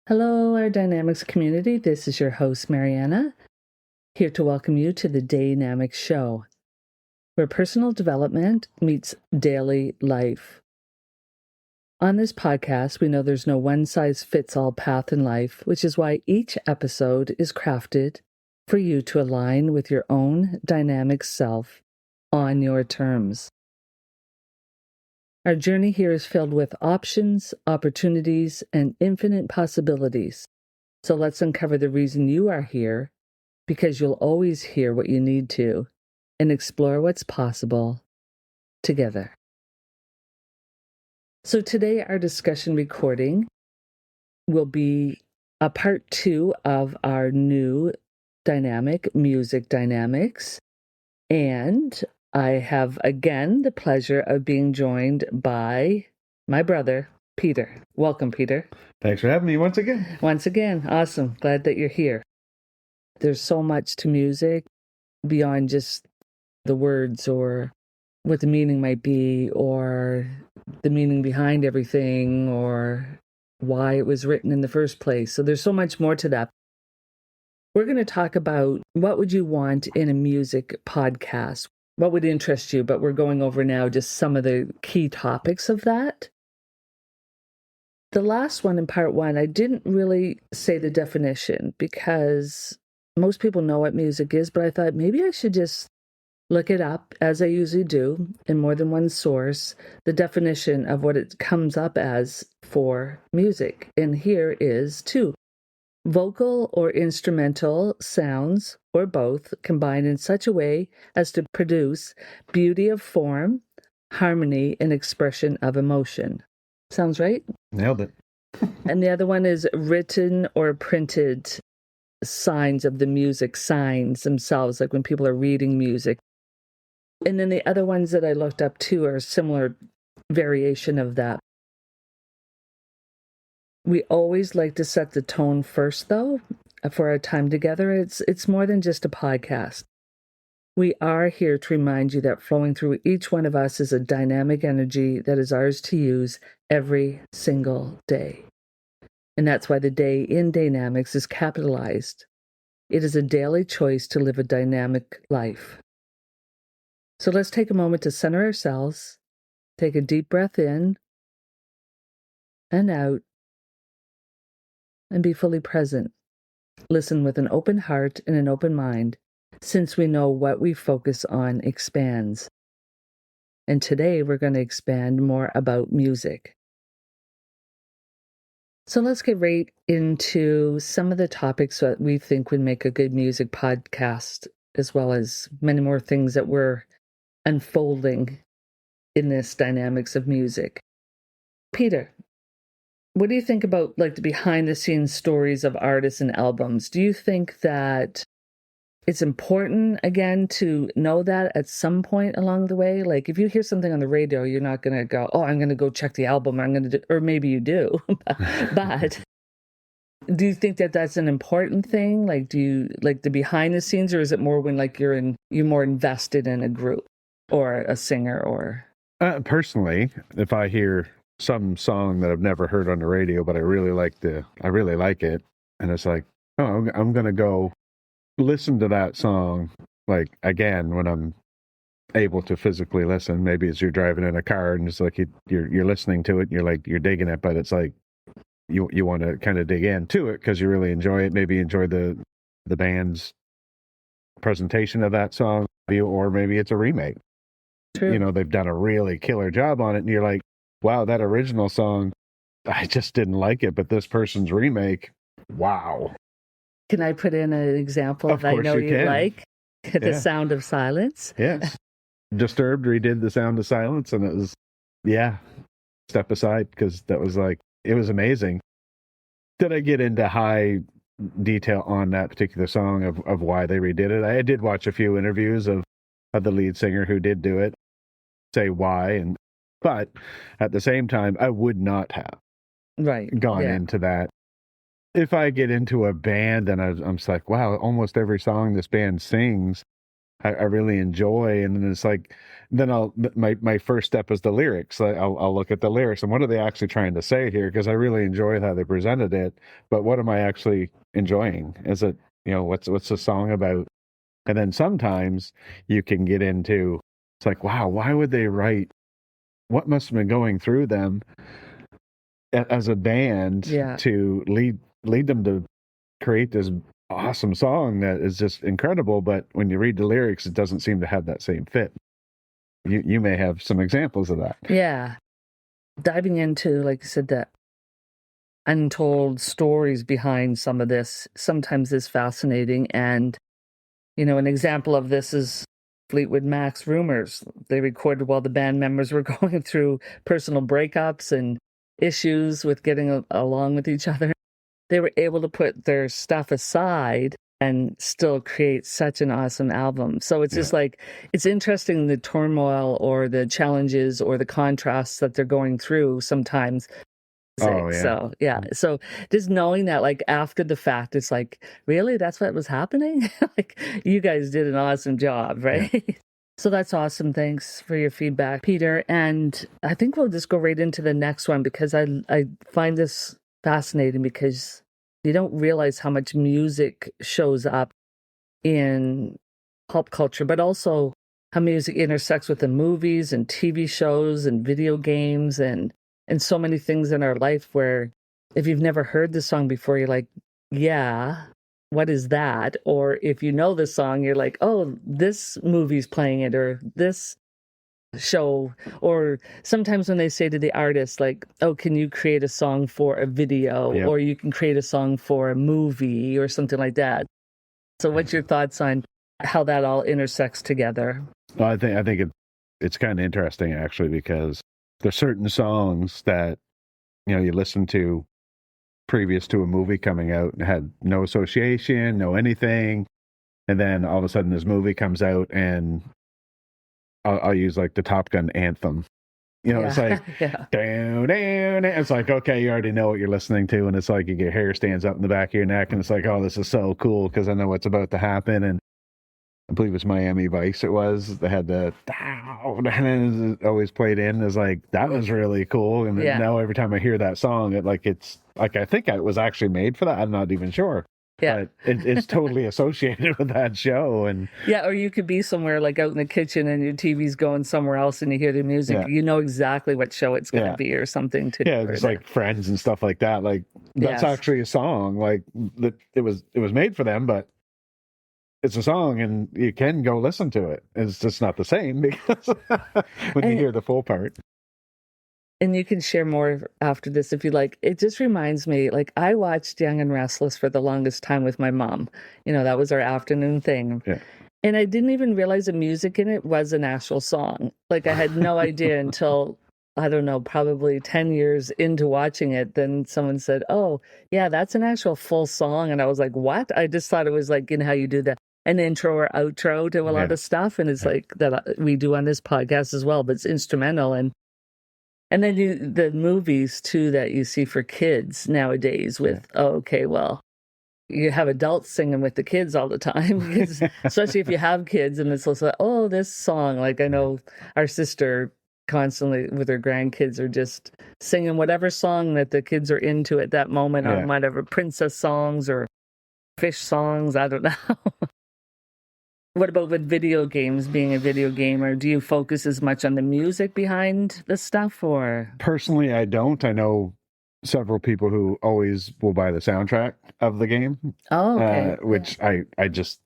Hello, our Dynamics community. This is your host, Mariana, here to welcome you to the Dynamics Show, where personal development meets daily life. On this podcast, we know there's no one-size-fits-all path in life, which is why each episode is crafted for you to align with your own dynamic self on your terms. Our journey here is filled with options, opportunities, and infinite possibilities. So let's uncover the reason you are here, because you'll always hear what you need to, and explore what's possible together. So today our discussion recording will be a part 2 of our new dynamic, music dynamics. And I have again the pleasure of being joined by my brother, Peter. Welcome, Peter. Thanks for having me once again. Once again. Awesome. Glad that you're here. There's so much to music beyond just the words or what the meaning might be or the meaning behind everything or why it was written in the first place. So there's so much more to that. We're going to talk about what would you want in a music podcast? What would interest you? But we're going over now just some of the key topics of that. The last one in part 1, I didn't really say the definition because most people know what music is, but I thought maybe I should just look it up, as I usually do, in more than one source, the definition of what it comes up as for music. And here is 2. Vocal or instrumental sounds, or both, combined in such a way as to produce beauty of form, harmony, and expression of emotion. Sounds right? Nailed it. And the other one is written or printed signs of the music, signs themselves, like when people are reading music. And then the other ones that I looked up too are a similar variation of that. We always like to set the tone first, though, for our time together. It's more than just a podcast. We are here to remind you that flowing through each one of us is a dynamic energy that is ours to use every single day. And that's why the day in dynamics is capitalized. It is a daily choice to live a dynamic life. So let's take a moment to center ourselves, take a deep breath in and out, and be fully present. Listen with an open heart and an open mind, since we know what we focus on expands. And today we're going to expand more about music. So let's get right into some of the topics that we think would make a good music podcast, as well as many more things that we're unfolding in this dynamics of music. Peter, what do you think about like the behind the scenes stories of artists and albums? Do you think that it's important, again, to know that at some point along the way? Like if you hear something on the radio, you're not going to go, oh, I'm going to go check the album. Or maybe you do. But do you think that that's an important thing? Like, do you like the behind the scenes, or is it more when like you're more invested in a group or a singer or? Personally, if I hear some song that I've never heard on the radio, but I really like it, and it's like, oh, I'm going to go listen to that song, like, again, when I'm able to physically listen. Maybe as you're driving in a car and it's like you're listening to it and you're digging it, but it's like you want to kind of dig into it because you really enjoy it. Maybe enjoy the band's presentation of that song, or maybe it's a remake. True. You know, they've done a really killer job on it, and you're like, wow, that original song, I just didn't like it, but this person's remake, wow. Can I put in an example Of that I course know you you can. like? The Yeah. Sound of Silence. Yes. Disturbed redid The Sound of Silence, and it was, step aside, because that was like, it was amazing. Did I get into high detail on that particular song of why they redid it? I did watch a few interviews of the lead singer who did do it, say why, but at the same time, I would not have gone into that. If I get into a band and I'm just like, wow, almost every song this band sings I really enjoy. And then it's like, then my first step is the lyrics. I'll look at the lyrics and what are they actually trying to say here? Because I really enjoy how they presented it, but what am I actually enjoying? Is it, what's the song about? And then sometimes you can get into, it's like, wow, why would they write, what must have been going through them as a band to lead them to create this awesome song that is just incredible, but when you read the lyrics, it doesn't seem to have that same fit. You may have some examples of that. Yeah. Diving into, like you said, the untold stories behind some of this sometimes is fascinating. And, an example of this is Fleetwood Mac's Rumors. They recorded while the band members were going through personal breakups and issues with getting along with each other. They were able to put their stuff aside and still create such an awesome album. So it's just like, it's interesting the turmoil or the challenges or the contrasts that they're going through sometimes. Oh, yeah. So just knowing that, like, after the fact, it's like, really, that's what was happening? Like, you guys did an awesome job, right? Yeah. So that's awesome. Thanks for your feedback, Peter. And I think we'll just go right into the next one because I find this fascinating because you don't realize how much music shows up in pop culture, but also how music intersects with the movies and TV shows and video games and so many things in our life where if you've never heard the song before, you're like, yeah, what is that? Or if you know the song, you're like, oh, this movie's playing it or this show. Or sometimes when they say to the artist, like, oh, can you create a song for a video? Yep. Or you can create a song for a movie or something like that. So what's your thoughts on how that all intersects together? Well, I think it's kind of interesting actually, because there's certain songs that, you listen to previous to a movie coming out and had no association, no anything. And then all of a sudden this movie comes out and I'll use like the Top Gun anthem. It's like, down, down. It's like, okay, you already know what you're listening to. And it's like your hair stands up in the back of your neck. And it's like, oh, this is so cool because I know what's about to happen. And I believe it's Miami Vice. It was. They had the down, and it always played in. It's like, that was really cool. And now every time I hear that song, it's like, I think it was actually made for that. I'm not even sure. Yeah. But it's totally associated with that show. And or you could be somewhere like out in the kitchen and your TV's going somewhere else and you hear the music. Yeah. You know exactly what show it's going to be or something. It's like Friends and stuff like that. Like, that's actually a song. Like, it was made for them, but it's a song and you can go listen to it. It's just not the same because when you hear the full part. And you can share more after this if you like. It just reminds me, like, I watched Young and Restless for the longest time with my mom. That was our afternoon thing. Yeah. And I didn't even realize the music in it was an actual song. Like, I had no idea until, I don't know, probably 10 years into watching it. Then someone said, oh, yeah, that's an actual full song. And I was like, what? I just thought it was like, how you do an intro or outro to a lot of stuff. And it's like that we do on this podcast as well, but it's instrumental. And then the movies, too, that you see for kids nowadays with, you have adults singing with the kids all the time, because, especially if you have kids, and it's also like, oh, this song. Like, I know our sister constantly with her grandkids are just singing whatever song that the kids are into at that moment on whatever princess songs or fish songs. I don't know. What about with video games, being a video gamer? Do you focus as much on the music behind the stuff, or? Personally, I don't. I know several people who always will buy the soundtrack of the game. Oh, okay. Which I just,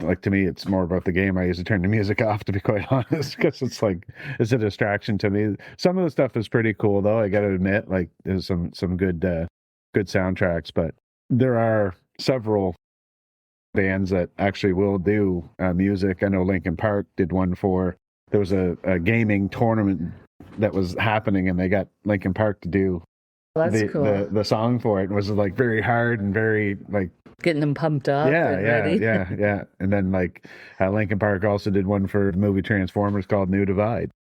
like, to me, it's more about the game. I usually turn the music off, to be quite honest, because it's like, it's a distraction to me. Some of the stuff is pretty cool, though. I got to admit, like, there's some good soundtracks, but there are several bands that actually will do music. I know Linkin Park did one there was a gaming tournament that was happening and they got Linkin Park to do the song for it. It was like very hard and very like getting them pumped up. Yeah. And then like Linkin Park also did one for the movie Transformers called New Divide.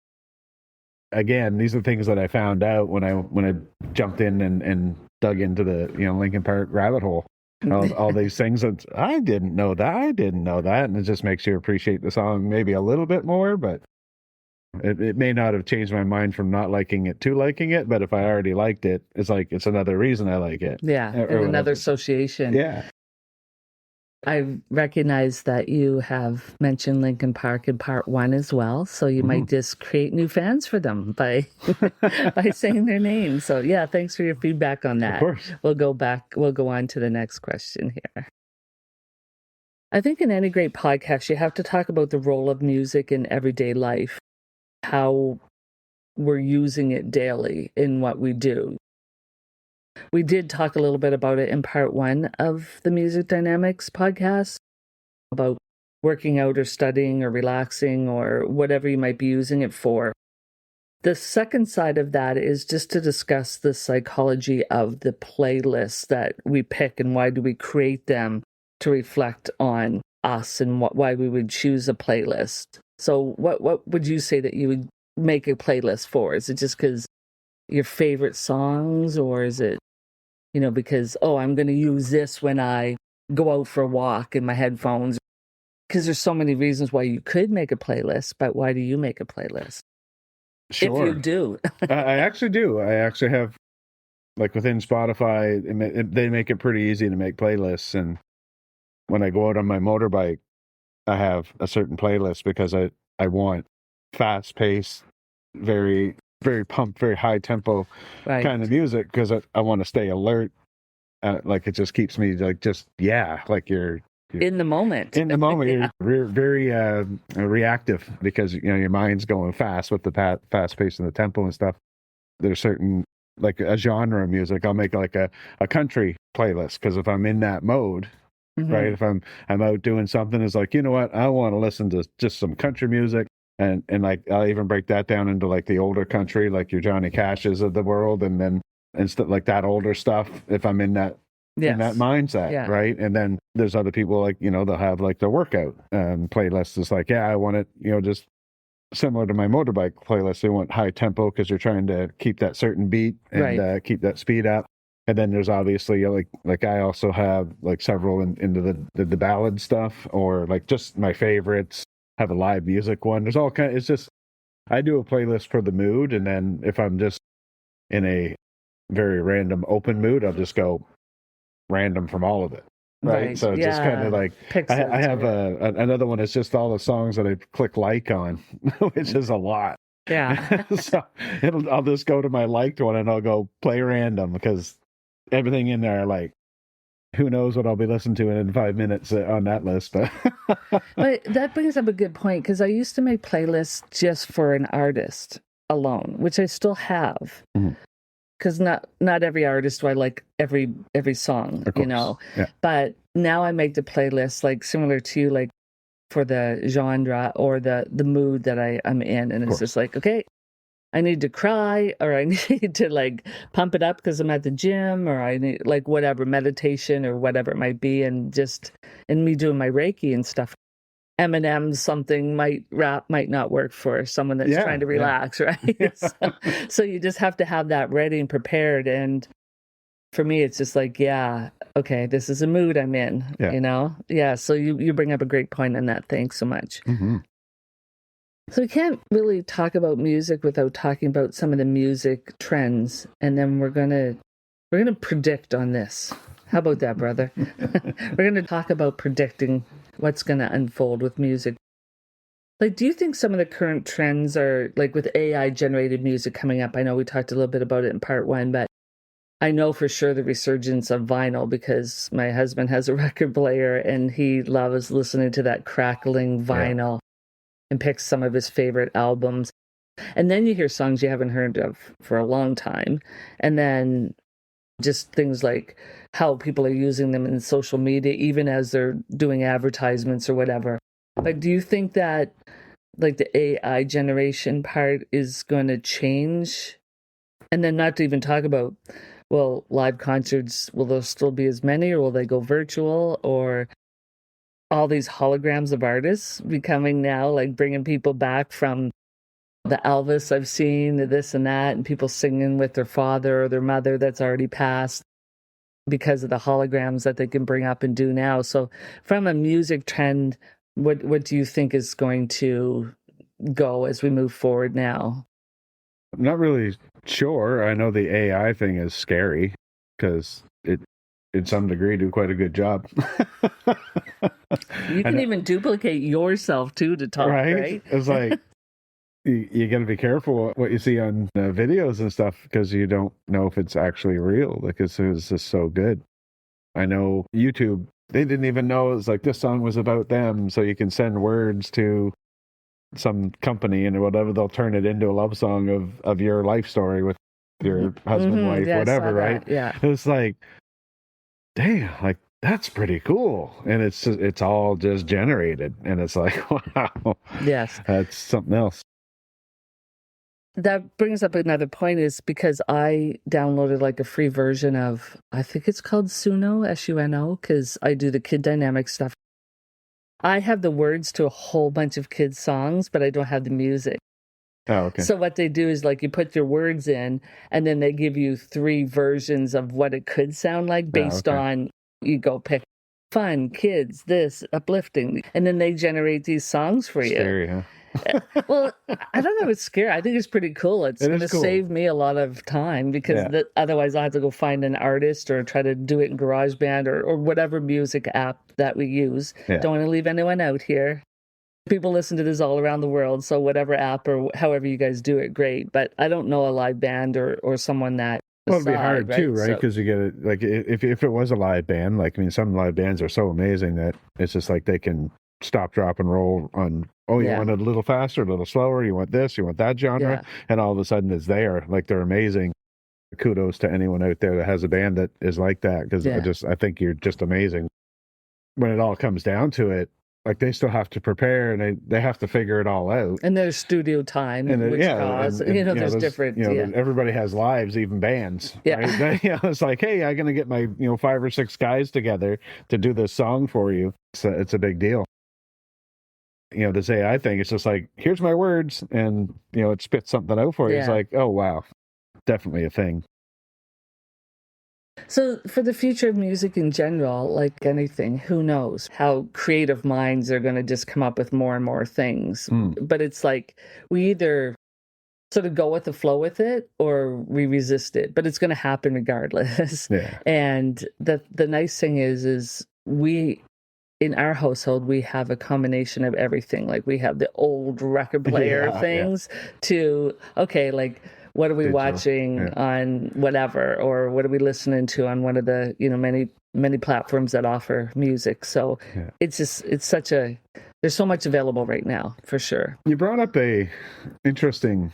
Again, these are things that I found out when I jumped in and dug into the Linkin Park rabbit hole. all these things that I didn't know that, and it just makes you appreciate the song maybe a little bit more. But it may not have changed my mind from not liking it to liking it, but if I already liked it, it's like it's another reason I like it. Yeah, or and another whatever. association. Yeah. I recognize that you have mentioned Linkin Park in part 1 as well, so you might just create new fans for them by by saying their name. So yeah, thanks for your feedback on that. Of course. We'll go on to the next question here. I think in any great podcast, you have to talk about the role of music in everyday life, how we're using it daily in what we do. We did talk a little bit about it in part 1 of the Music Dynamics podcast, about working out or studying or relaxing or whatever you might be using it for. The second side of that is just to discuss the psychology of the playlists that we pick and why do we create them to reflect on us and why we would choose a playlist. So what would you say that you would make a playlist for? Is it just because your favorite songs, or is it, because, I'm going to use this when I go out for a walk in my headphones? Because there's so many reasons why you could make a playlist, but why do you make a playlist? Sure. If you do. I actually do. I actually have, like within Spotify, they make it pretty easy to make playlists. And when I go out on my motorbike, I have a certain playlist because I want fast paced, very, very pumped, very high tempo kind of music because I want to stay alert. Like it just keeps me like you're in the moment. In the moment, you're very reactive because your mind's going fast with the fast pace and the tempo and stuff. There's certain, like a genre of music, I'll make like a country playlist because if I'm in that mode, right? If I'm out doing something, it's like, you know what, I want to listen to just some country music, and like I'll even break that down into like the older country, like your Johnny Cashes of the world, and then stuff like that older stuff. If I'm in that in that mindset, right? And then there's other people like they'll have like their workout playlist. It's like, I want it, just similar to my motorbike playlist. They want high tempo because you're trying to keep that certain beat and keep that speed up. And then there's obviously like I also have like several into the ballad stuff, or like just my favorites. Have a live music one. There's all kind. It's just I do a playlist for the mood, and then if I'm just in a very random open mood, I'll just go random from all of it. Right. So just kind of like I have another one. It's just all the songs that I click like on, which is a lot. Yeah. So I'll just go to my liked one and I'll go play random because everything in there, like, who knows what I'll be listening to in 5 minutes on that list. But that brings up a good point, because I used to make playlists just for an artist alone, which I still have. Because not every artist do I like every song, Yeah. But now I make the playlist like similar to you, like for the genre or the mood that I'm in, and it's just like, okay, I need to cry, or I need to like pump it up because I'm at the gym, or I need like whatever, meditation or whatever it might be, and just in me doing my Reiki and stuff. Eminem something might not work for someone that's trying to relax, right? So you just have to have that ready and prepared. And for me, it's just like, okay, this is a mood I'm in, So you bring up a great point on that. Thanks so much. So we can't really talk about music without talking about some of the music trends, and then we're gonna predict on this. How about that, brother? We're gonna talk about predicting what's gonna unfold with music. Like, do you think some of the current trends are like with AI generated music coming up? I know we talked a little bit about it in part 1, but I know for sure the resurgence of vinyl, because my husband has a record player and he loves listening to that crackling vinyl. And picks some of his favorite albums. And then you hear songs you haven't heard of for a long time. And then just things like how people are using them in social media, even as they're doing advertisements or whatever. Like, do you think that like the AI generation part is going to change? And then not to even talk about, well, live concerts, will there still be as many, or will they go virtual, or all these holograms of artists becoming now, like bringing people back from the Elvis I've seen, this and that, and people singing with their father or their mother that's already passed. because of the holograms that they can bring up and do now. So from a music trend, what do you think is going to go as we move forward now? I'm not really sure. I know the AI thing is scary because it, in some degree, do quite a good job. You can even duplicate yourself too to talk, right? It's like you got to be careful what you see on videos and stuff because you don't know if it's actually real. Like it's just so good. I know YouTube, they didn't even know it was like this song was about them, so you can send words to some company and whatever, they'll turn it into a love song of your life story with your husband, wife, whatever, right? Yeah. It's like, damn, like that's pretty cool. And it's all just generated. And it's like, wow. Yes. That's something else. That brings up another point is because I downloaded like a free version of, I think it's called Suno, Suno, because I do the kid dynamic stuff. I have the words to a whole bunch of kids' songs, but I don't have the music. Oh, okay. So what they do is like you put your words in and then they give you 3 versions of what it could sound like based on, you go pick fun, kids, this, uplifting, and then they generate these songs for you. Scary, huh? Well, I don't know if it's scary. I think it's pretty cool. It's going to save me a lot of time because otherwise I'll have to go find an artist or try to do it in GarageBand or whatever music app that we use. Yeah. Don't want to leave anyone out here. People listen to this all around the world, so whatever app or however you guys do it, great. But I don't know a live band or someone that. Well, it'd be hard too, right? Because you get it, like if it was a live band, like I mean, some live bands are so amazing that it's just like they can stop, drop, and roll on. Oh, you want it a little faster, a little slower. You want this, you want that genre, and all of a sudden it's there. Like they're amazing. Kudos to anyone out there that has a band that is like that because I think you're just amazing. When it all comes down to it, like they still have to prepare and they have to figure it all out. And there's studio time, and there's different. Everybody has lives, even bands. Yeah, right? It's like, hey, I'm gonna get my 5 or 6 guys together to do this song for you. It's a big deal. This AI thing, it's just like, here's my words, and it spits something out for you. It's like, oh wow, definitely a thing. So for the future of music in general, like anything, who knows how creative minds are going to just come up with more and more things. But it's like we either sort of go with the flow with it or we resist it, but it's going to happen regardless. Yeah. And the nice thing is we, in our household, we have a combination of everything. Like we have the old record player things to, like, what are we watching on whatever, or what are we listening to on one of the, many platforms that offer music. So it's there's so much available right now, for sure. You brought up a interesting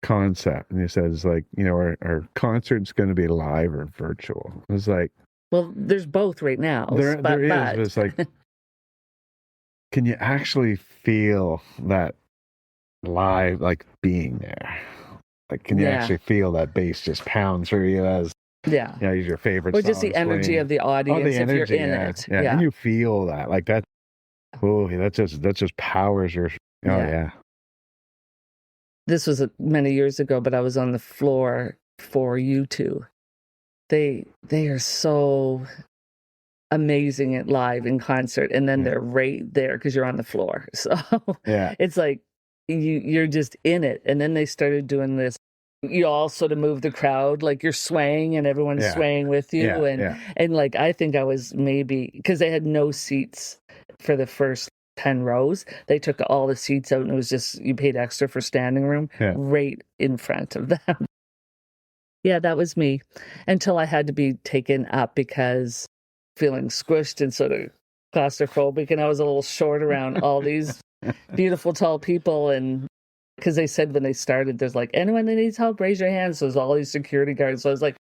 concept, and you said it's like, our concert's going to be live or virtual. It was like, well, there's both right now. There is, but it's like, can you actually feel that live, like being there? Like, can you actually feel that bass just pound through you as use your favorite or just the energy of the audience if you're in it. Yeah. And you feel that, like that. Oh, that just powers your. Oh yeah. This was many years ago, but I was on the floor for U2. They are so amazing at live in concert, and then they're right there because you're on the floor. So it's like you're just in it. And then they started doing this. You all sort of move the crowd, like you're swaying and everyone's swaying with you. And like, I think I was maybe, because they had no seats for the first 10 rows. They took all the seats out and it was just, you paid extra for standing room right in front of them. Yeah, that was me until I had to be taken up because feeling squished and sort of claustrophobic. And I was a little short around all these beautiful tall people. And because they said when they started, there's like, anyone that needs help, raise your hand. So there's all these security guards. So I was like,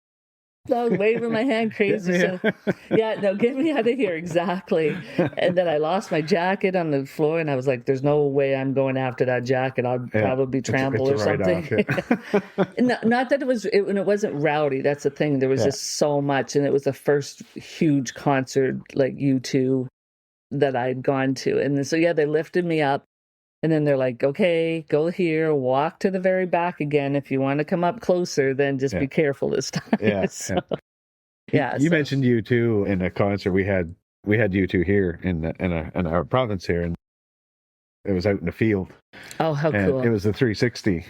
I was waving my hand crazy. So, no, get me out of here. Exactly. And then I lost my jacket on the floor and I was like, there's no way I'm going after that jacket. I'll probably be trampled or something. Not that it wasn't rowdy. That's the thing. There was just so much. And it was the first huge concert like U2 that I'd gone to. And then, so, they lifted me up. And then they're like, okay, go here, walk to the very back again. If you want to come up closer, then just be careful this time. Yeah. You mentioned U2 in a concert we had U2 here in our province here, and it was out in the field. Oh, how and cool. It was the 360.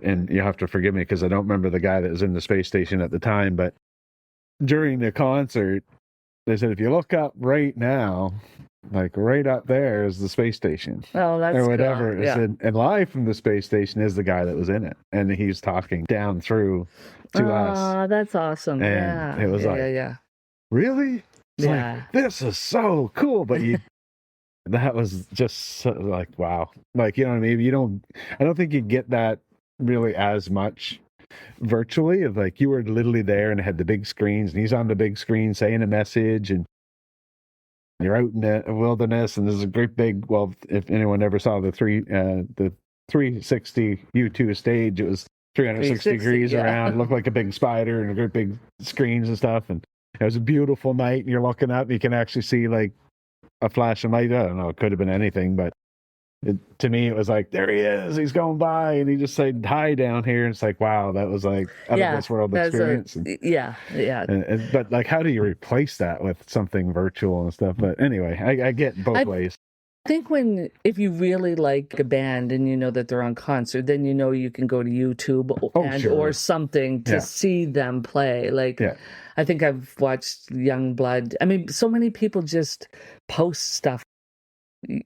And you have to forgive me because I don't remember the guy that was in the space station at the time, but during the concert, they said, if you look up right now, like right up there is the space station. Oh, that's or whatever. cool. Yeah. And live from the space station is the guy that was in it. And he's talking down through to us. Oh, that's awesome. And it was yeah. Really? It's Yeah. like, this is so cool. But that was just so, like, wow. Like, you know what I mean? I don't think you get that really as much virtually, of like you were literally there and had the big screens and he's on the big screen saying a message and you're out in the wilderness and there's a great big, well, if anyone ever saw the 360 U2 stage, it was 360 degrees around, it looked like a big spider and a great big screens and stuff, and it was a beautiful night and you're looking up and you can actually see like a flash of light. I don't know, it could have been anything, but to me, it was like, there he is, he's going by, and he just said hi down here. And it's like, wow, that was like out of this world experience. But like, how do you replace that with something virtual and stuff? But anyway, I get both ways. I think if you really like a band and you know that they're on concert, then you know you can go to YouTube or something to see them play. Like, I think I've watched Youngblood. I mean, so many people just post stuff.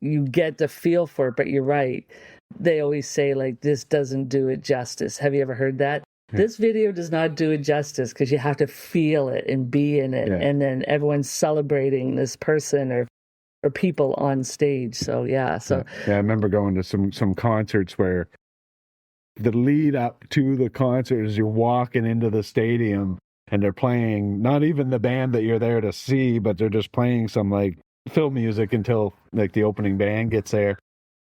You get the feel for it, but you're right. They always say, like, this doesn't do it justice. Have you ever heard that? Yeah. This video does not do it justice because you have to feel it and be in it. Yeah. And then everyone's celebrating this person or people on stage. So, yeah. I remember going to some concerts where the lead up to the concert is you're walking into the stadium and they're playing not even the band that you're there to see, but they're just playing some like film music until like the opening band gets there.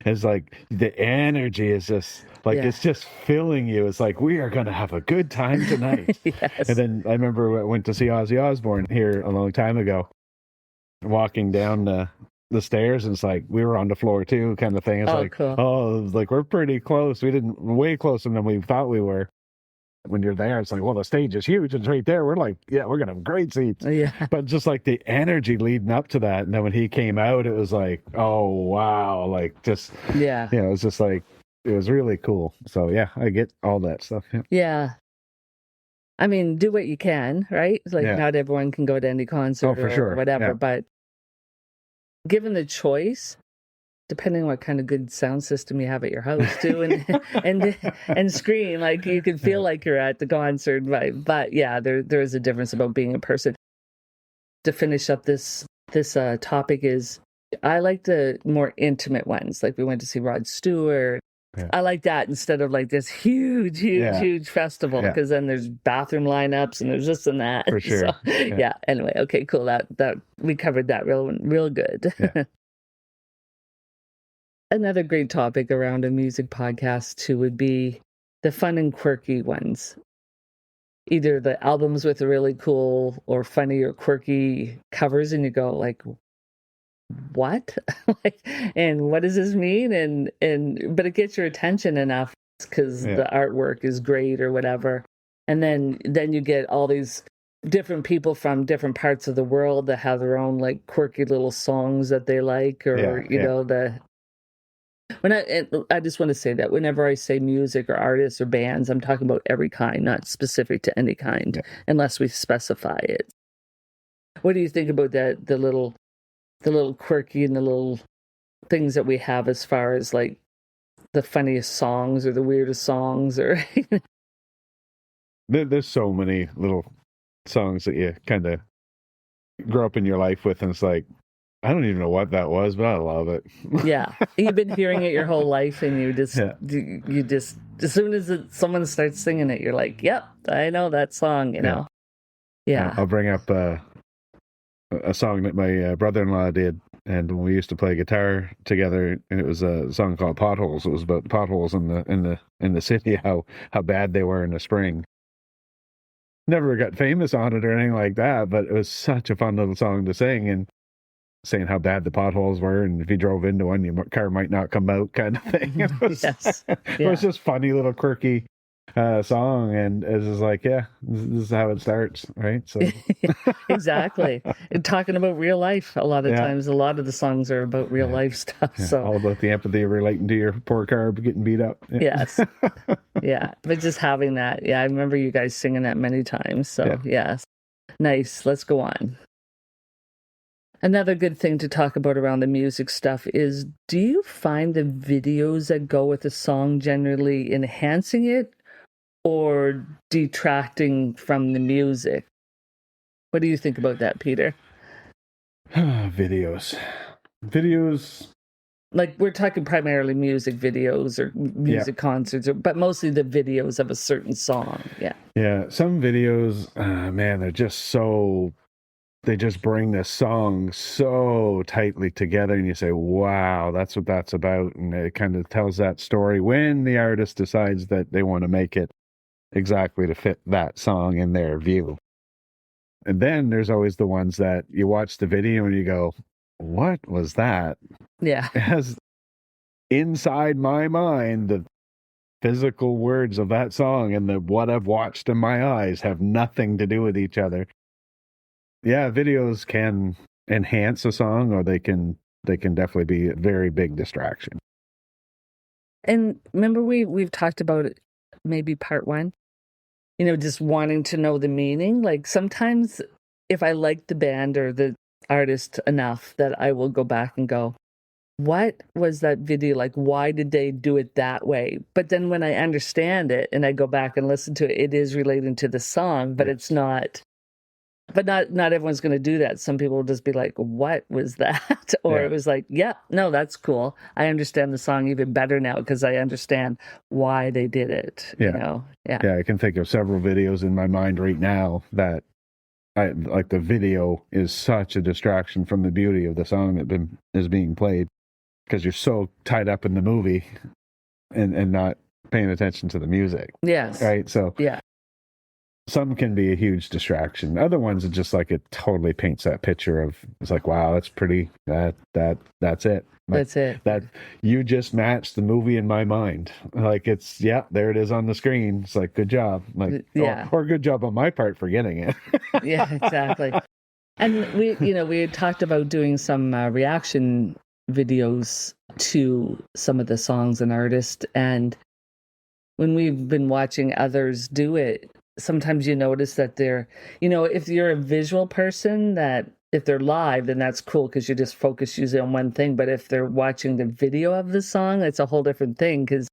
It's like the energy is just like it's just filling you. It's like, we are going to have a good time tonight. Yes. And then I remember I went to see Ozzy Osbourne here a long time ago, walking down the stairs, and it's like we were on the floor too, kind of thing. It's cool. it was like we're pretty close. We didn't way closer than we thought we were. When you're there, it's like, well, the stage is huge. It's right there. We're like, yeah, we're going to have great seats. Yeah. But just like the energy leading up to that. And then when he came out, it was like, oh, wow. Like just, it was just like, it was really cool. So yeah, I get all that stuff. Yeah. I mean, do what you can, right? Like not everyone can go to any concert or whatever, but given the choice, depending on what kind of good sound system you have at your house too, and screen, like you can feel like you're at the concert, right? But yeah, there is a difference about being in person. To finish up this topic is, I like the more intimate ones. Like we went to see Rod Stewart. Yeah. I like that instead of like this huge festival, because then there's bathroom lineups and there's this and that. For sure. So, anyway, okay, cool. That we covered that real good. Yeah. Another great topic around a music podcast too would be the fun and quirky ones. Either the albums with really cool or funny or quirky covers, and you go like, what? And what does this mean? But it gets your attention enough because the artwork is great or whatever. And then you get all these different people from different parts of the world that have their own like quirky little songs that they like, or you know, when I just want to say that whenever I say music or artists or bands, I'm talking about every kind, not specific to any kind, unless we specify it. What do you think about that? The little quirky and the little things that we have as far as like the funniest songs or the weirdest songs, or there's so many little songs that you kind of grow up in your life with, and it's like, I don't even know what that was, but I love it. Yeah. You've been hearing it your whole life, and you just as soon as someone starts singing it, you're like, yep, I know that song, you know? Yeah. I'll bring up a song that my brother-in-law did, and when we used to play guitar together, and it was a song called Potholes. It was about potholes in the city, how bad they were in the spring. Never got famous on it or anything like that, but it was such a fun little song to sing, and saying how bad the potholes were, and if you drove into one, your car might not come out, kind of thing. It was, it was just funny, little quirky song, and it's just like, yeah, this is how it starts, right? So Exactly. And talking about real life, a lot of yeah, times, a lot of the songs are about real life stuff. yeah, So all about the empathy relating to your poor car getting beat up. Yeah. yes, yeah. But just having that, yeah, I remember you guys singing that many times. So yes, nice. Let's go on. Another good thing to talk about around the music stuff is, do you find the videos that go with a song generally enhancing it or detracting from the music? What do you think about that, Peter? Videos. Like, we're talking primarily music videos or music concerts, but mostly the videos of a certain song. Yeah. Yeah. Some videos, man, they're just so, they just bring this song so tightly together, and you say, wow, that's what that's about. And it kind of tells that story when the artist decides that they want to make it exactly to fit that song in their view. And then there's always the ones that you watch the video and you go, what was that? Yeah. It has inside my mind the physical words of that song and the what I've watched in my eyes have nothing to do with each other. Yeah, videos can enhance a song, or they can definitely be a very big distraction. And remember, we've talked about it, maybe part one, just wanting to know the meaning. Like, sometimes if I like the band or the artist enough, that I will go back and go, what was that video like? Why did they do it that way? But then when I understand it and I go back and listen to it, it is relating to the song, but it's not. But not everyone's going to do that. Some people will just be like, what was that? Or it was like, yeah, no, that's cool. I understand the song even better now because I understand why they did it. Yeah. Yeah. I can think of several videos in my mind right now that I like. The video is such a distraction from the beauty of the song that is being played, because you're so tied up in the movie and not paying attention to the music. Yes. Right. So yeah. some can be a huge distraction. Other ones, it just like, it totally paints that picture of, it's like, wow, that's pretty. That's it. Like, That's it. That you just matched the movie in my mind. Like, it's, there it is on the screen. It's like, good job. Like, or good job on my part for getting it. Yeah, exactly. And we had talked about doing some reaction videos to some of the songs and artists. And when we've been watching others do it, sometimes you notice that they're, if you're a visual person, that if they're live, then that's cool because you just focus usually on one thing. But if they're watching the video of the song, it's a whole different thing, because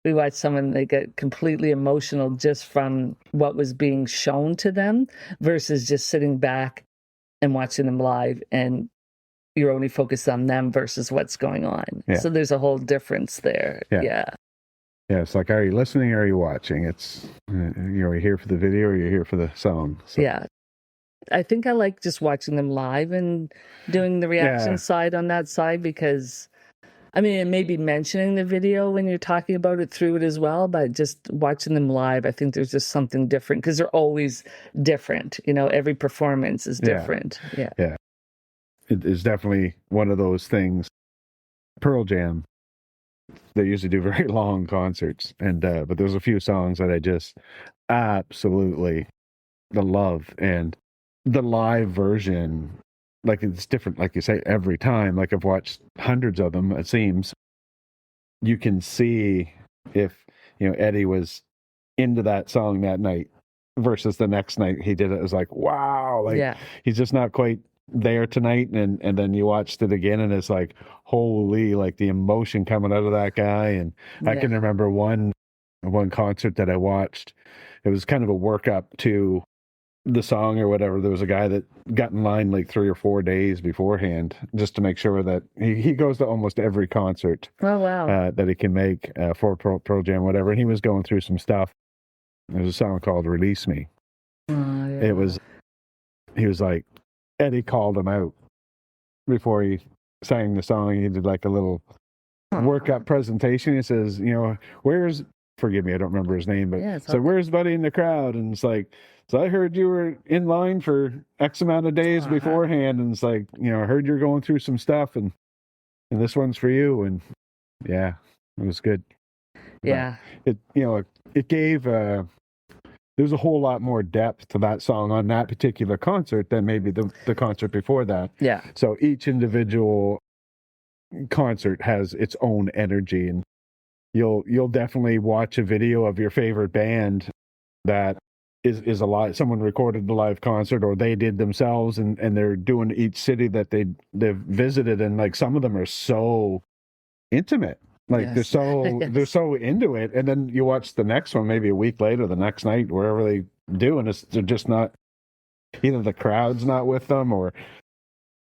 we watch someone, they get completely emotional just from what was being shown to them versus just sitting back and watching them live, and you're only focused on them versus what's going on. Yeah. So there's a whole difference there. Yeah. Yeah, it's like, are you listening or are you watching? It's, you're here for the video or you're here for the song. So. Yeah. I think I like just watching them live and doing the reaction side on that side, because, I mean, it may be mentioning the video when you're talking about it through it as well, but just watching them live, I think there's just something different, because they're always different. Every performance is different. Yeah. It is definitely one of those things. Pearl Jam, they usually do very long concerts, and but there's a few songs that I just absolutely love, and the live version, like, it's different, like you say, every time. Like, I've watched hundreds of them, it seems. You can see if Eddie was into that song that night versus the next night he did it. It was like, wow, like, he's just not quite there tonight, and then you watched it again and it's like, holy, like, the emotion coming out of that guy. And I can remember one concert that I watched. It was kind of a workup to the song or whatever. There was a guy that got in line like 3 or 4 days beforehand just to make sure that he goes to almost every concert that he can make for Pearl Jam, whatever. And he was going through some stuff. There's a song called Release Me. He was like, Eddie called him out before he sang the song. He did like a little workup presentation. He says, where's, forgive me, I don't remember his name, but so where's Buddy in the crowd? And it's like, so I heard you were in line for X amount of days beforehand, and it's like, I heard you're going through some stuff, and this one's for you. And yeah, it was good. Yeah. It, it gave, there's a whole lot more depth to that song on that particular concert than maybe the concert before that. Yeah. So each individual concert has its own energy, and you'll definitely watch a video of your favorite band that is a live, someone recorded the live concert, or they did themselves, and they're doing each city that they've visited, and like some of them are so intimate, like Yes. they're so into it, and then you watch the next one maybe a week later, the next night, wherever they do, and they're just not, either the crowd's not with them, or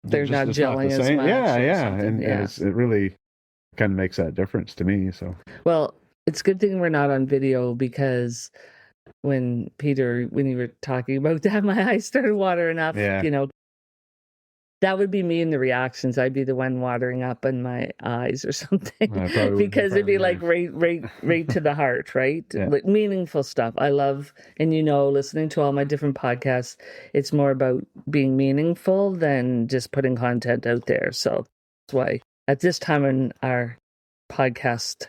they're not gelling as much. And it really kind of makes that difference to me. So, well, it's a good thing we're not on video, because when you were talking about that, my eyes started watering up. That would be me in the reactions. I'd be the one watering up in my eyes or something, because it'd be like right to the heart, right? Yeah. Like meaningful stuff. I love, and listening to all my different podcasts, it's more about being meaningful than just putting content out there. So that's why at this time in our podcast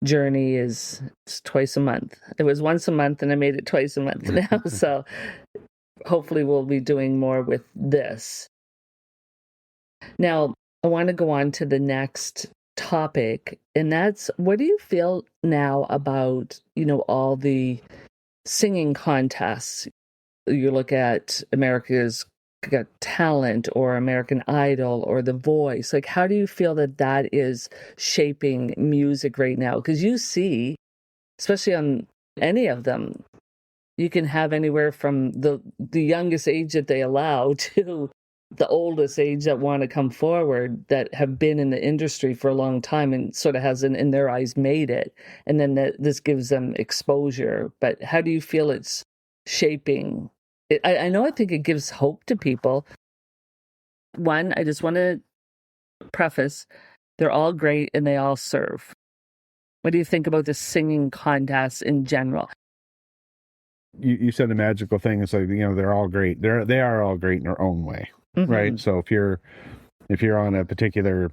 journey it's twice a month. It was once a month, and I made it twice a month now. So hopefully we'll be doing more with this. Now, I want to go on to the next topic, and that's, what do you feel now about, all the singing contests? You look at America's Got Talent or American Idol or The Voice. Like, how do you feel that is shaping music right now? Because you see, especially on any of them, you can have anywhere from the youngest age that they allow to the oldest age that want to come forward, that have been in the industry for a long time and sort of hasn't, in their eyes, made it. And then this gives them exposure. But how do you feel it's shaping? I know, I think it gives hope to people. One, I just want to preface, they're all great and they all serve. What do you think about the singing contests in general? You said a magical thing. It's like, they're all great. They are all great in their own way. Mm-hmm. Right. So if you're on a particular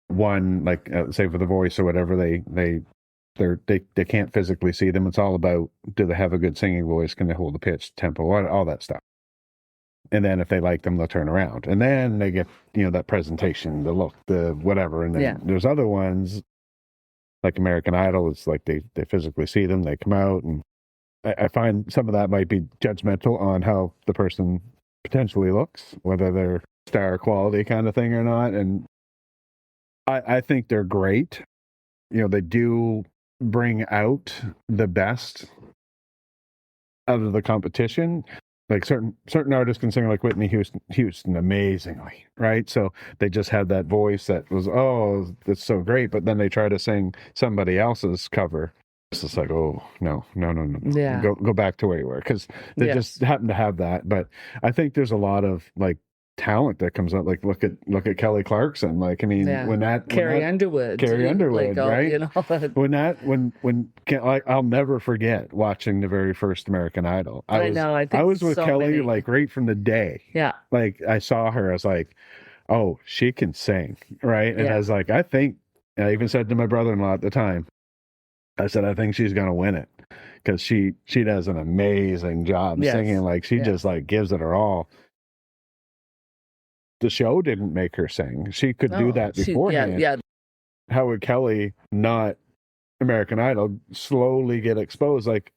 one, like say for The Voice or whatever, they can't physically see them. It's all about, do they have a good singing voice? Can they hold the pitch, tempo, all that stuff? And then if they like them, they'll turn around, and then they get that presentation, the look, the whatever. And then there's other ones like American Idol. It's like they physically see them, they come out, and I find some of that might be judgmental on how the person potentially looks, whether they're star quality kind of thing or not. And I think they're great. They do bring out the best out of the competition. Like certain artists can sing, like Whitney Houston amazingly, right? So they just had that voice that was, oh, that's so great. But then they try to sing somebody else's cover. It's just like, oh, no. Yeah. Go back to where you were, because they just happen to have that. But I think there's a lot of like talent that comes out. Like look at Kelly Clarkson. Like, I mean, Carrie Underwood, like, right? When I'll never forget watching the very first American Idol. I was with Kelly like right from the day. Yeah. Like I saw her, I was like, oh, she can sing, right? And I was like, I even said to my brother-in-law at the time, I said, I think she's going to win it, because she does an amazing job singing. Like she just like gives it her all. The show didn't make her sing. She could do that beforehand. How would Kelly, not American Idol, slowly get exposed? Like,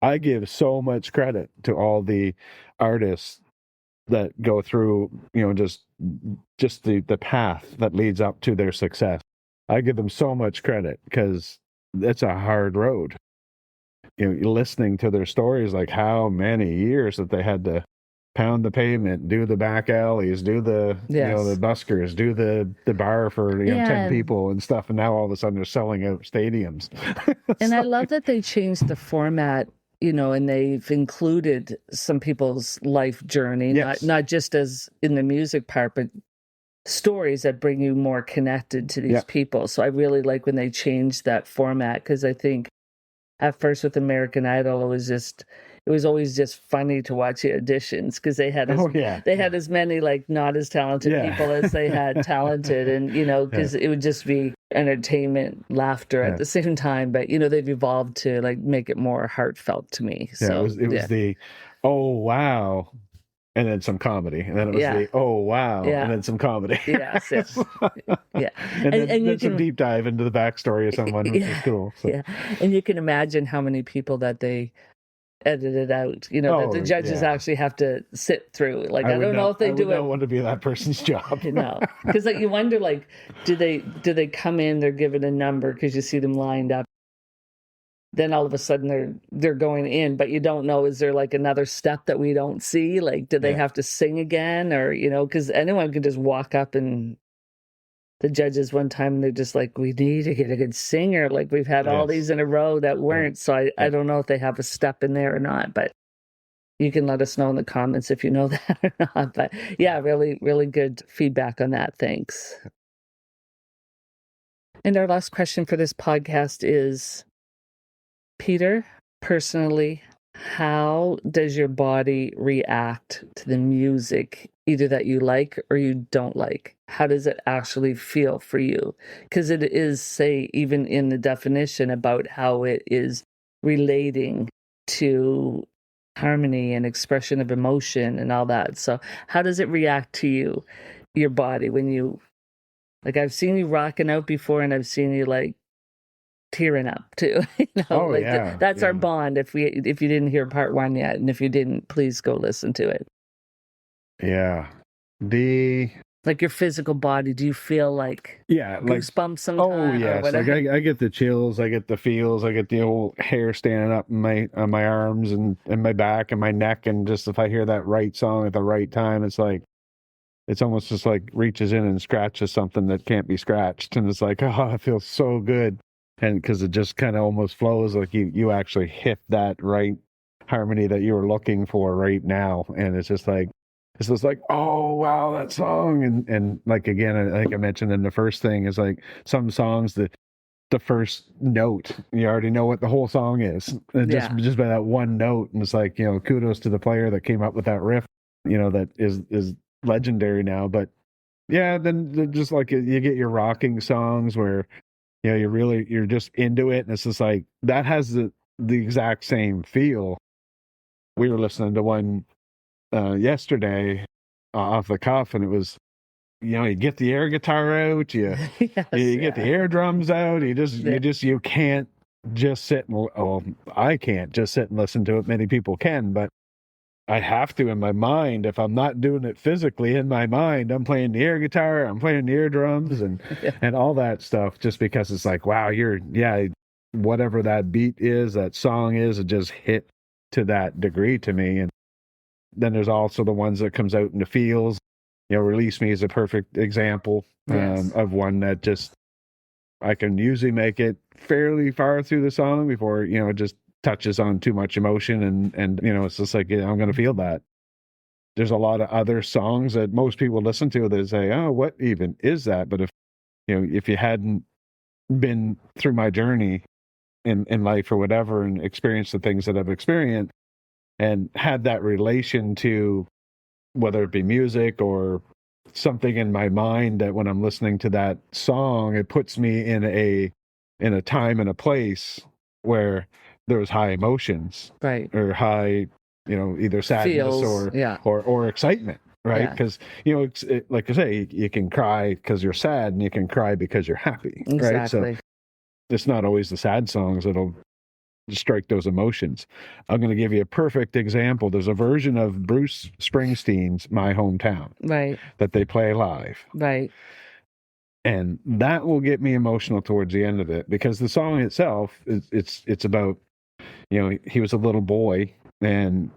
I give so much credit to all the artists that go through, just the path that leads up to their success. I give them so much credit, because it's a hard road. Listening to their stories, like how many years that they had to pound the pavement, do the back alleys, do the the buskers, do the bar for 10 people and stuff, and now all of a sudden they're selling out stadiums. And I love that they changed the format, and they've included some people's life journey, not just as in the music part, but stories that bring you more connected to these people. So I really like when they changed that format, because I think at first with American Idol, it was always just funny to watch the auditions, because they had as many like not as talented people as they had talented, and because it would just be entertainment, laughter at the same time, but they've evolved to like make it more heartfelt to me. So it was the oh wow, and then some comedy, and then it was the oh wow, and then some comedy. Yes. Yeah. And then some deep dive into the backstory of someone, which is cool. So. Yeah. And you can imagine how many people that they edited out, that the judges actually have to sit through. Like, I don't know if they do it. I don't want to be that person's job. No, because like you wonder, like, do they come in? They're given a number because you see them lined up. Then all of a sudden they're going in, but you don't know, is there like another step that we don't see? Like, do they have to sing again, or because anyone could just walk up and. The judges one time, they're just like, we need to get a good singer. Like, we've had all these in a row that weren't. So I don't know if they have a step in there or not, but you can let us know in the comments if you know that or not. But yeah, really, really good feedback on that. Thanks. And our last question for this podcast is, Peter, personally, how does your body react to the music, either that you like or you don't like? How does it actually feel for you? Because it is, say, even in the definition about how it is relating to harmony and expression of emotion and all that. So how does it react to you, your body, when you, like, I've seen you rocking out before, and I've seen you like tearing up too. That's our bond. If you didn't hear part 1 yet, and if you didn't, please go listen to it. Yeah. Like your physical body, do you feel like goosebumps sometimes? Oh yes, like I get the chills, I get the feels, I get the old hair standing up on my arms and my back and my neck, and just if I hear that right song at the right time, it's like it's almost just like reaches in and scratches something that can't be scratched, and it's like, oh, it feels so good. And because it just kind of almost flows like you actually hit that right harmony that you were looking for right now. And it's just like, oh, wow, that song. And like, again, I think I mentioned in the first thing is like some songs that the first note, you already know what the whole song is. And just by that one note. And it's like, kudos to the player that came up with that riff, that is legendary now. But yeah, then just like you get your rocking songs where, you're just into it, and it's just like that has the exact same feel. We were listening to one yesterday off the cuff, and it was, you get the air guitar out, you get the air drums out, you can't just sit and I can't just sit and listen to it. Many people can, but I have to in my mind. If I'm not doing it physically, in my mind, I'm playing the air guitar, I'm playing the ear drums and all that stuff, just because it's like, wow, whatever that beat is, that song is, it just hit to that degree to me. And then there's also the ones that comes out in the feels. Release Me is a perfect example of one that just, I can usually make it fairly far through the song before, it just touches on too much emotion, and it's just like, I'm going to feel that. There's a lot of other songs that most people listen to that say, oh, what even is that? But if you hadn't been through my journey in life or whatever, and experienced the things that I've experienced, and had that relation to whether it be music or something in my mind, that when I'm listening to that song, it puts me in a time and a place where there was high emotions, right, or high, either sadness or excitement, right? Because like I say, you can cry because you're sad, and you can cry because you're happy, right? So it's not always the sad songs that'll strike those emotions. I'm going to give you a perfect example. There's a version of Bruce Springsteen's "My Hometown," right, that they play live, right. And that will get me emotional towards the end of it, because the song itself it's about, he was a little boy, and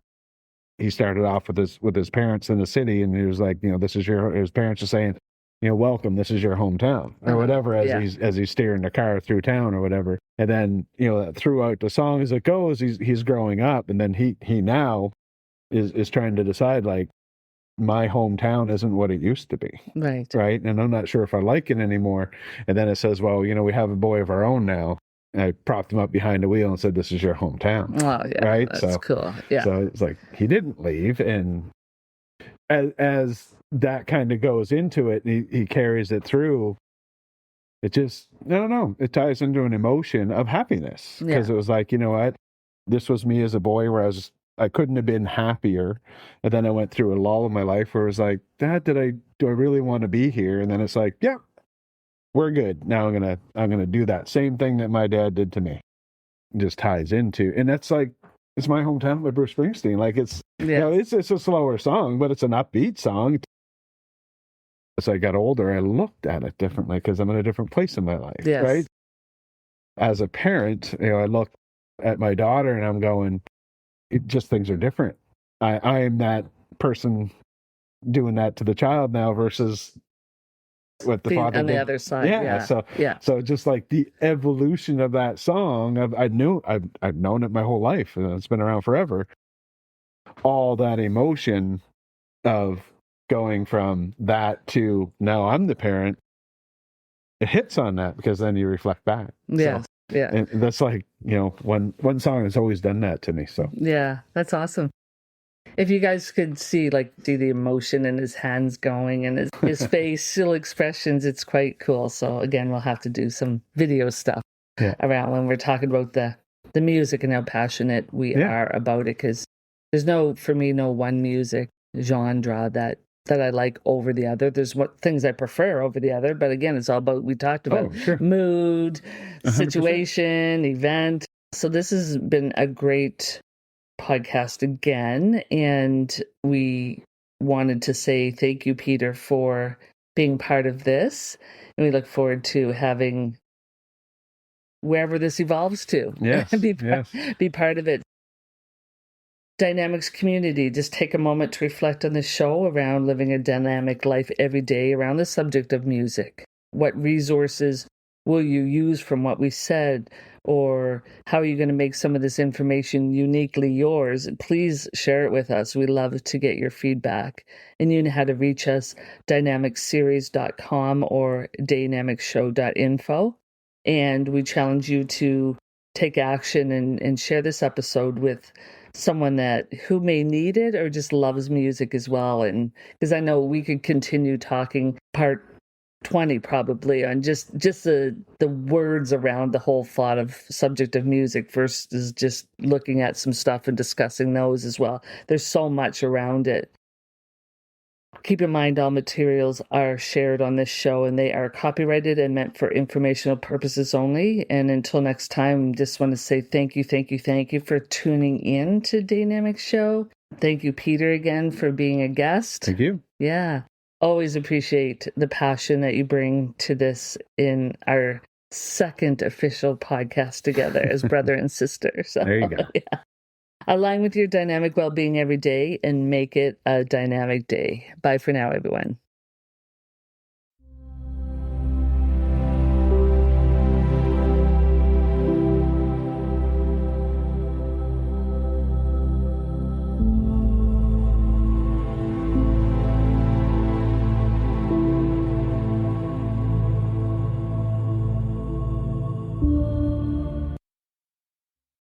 he started off with his parents in the city, and he was like, his parents are saying, welcome, this is your hometown, or whatever, as he's steering the car through town or whatever. And then, throughout the song as it goes, he's growing up, and then he now is trying to decide, like, my hometown isn't what it used to be. Right. Right. And I'm not sure if I like it anymore. And then it says, well, we have a boy of our own now. And I propped him up behind the wheel and said, this is your hometown. Oh, yeah. Right. That's cool. Yeah. So it's like, he didn't leave. And as that kind of goes into it, he carries it through. it just, I don't know, it ties into an emotion of happiness. Because it was like, you know what? This was me as a boy where I couldn't have been happier. And then I went through a lull in my life where it was like, Dad, do I really want to be here? And then it's like, yeah, we're good. Now I'm gonna do that same thing that my dad did to me. It just ties into, and that's like, it's my hometown with Bruce Springsteen. Like it's, you know, it's a slower song, but it's an upbeat song. As I got older, I looked at it differently because I'm in a different place in my life, right? As a parent, you know, I look at my daughter and I'm going, things are different. I am that person doing that to the child now versus what the father on did. The other side. So just like the evolution of that song, I've known it my whole life, and it's been around forever. All that emotion of going from that to now I'm the parent, it hits on that because then you reflect back. And that's like, you know, one song has always done that to me. So yeah, that's awesome. If you guys could see the emotion in his hands going and his facial expressions, it's quite cool. So again, we'll have to do some video stuff around when we're talking about the music and how passionate we are about it. Because there's no one music genre that I like over the other. There's things I prefer over the other, but again, it's all about, we talked about mood, 100%. Situation, event. So this has been a great podcast again, and we wanted to say thank you, Peter, for being part of this, and we look forward to having wherever this evolves to be part of it. Dynamics community, just take a moment to reflect on the show around living a dynamic life every day around the subject of music. What resources will you use from what we said, or how are you going to make some of this information uniquely yours? Please share it with us. We love to get your feedback. And you know how to reach us, dynamicseries.com or dynamicshow.info. And we challenge you to take action and share this episode with someone who may need it or just loves music as well. And because I know we could continue talking part 20 probably on just the words around the whole thought of subject of music versus just looking at some stuff and discussing those as well. There's so much around it. Keep in mind, all materials are shared on this show and they are copyrighted and meant for informational purposes only. And until next time, just want to say thank you for tuning in to Dynamic Show. Thank you, Peter, again for being a guest. Thank you. Yeah. Always appreciate the passion that you bring to this in our second official podcast together as brother and sister. So there you go. Yeah. Align with your dynamic well-being every day and make it a dynamic day. Bye for now, everyone.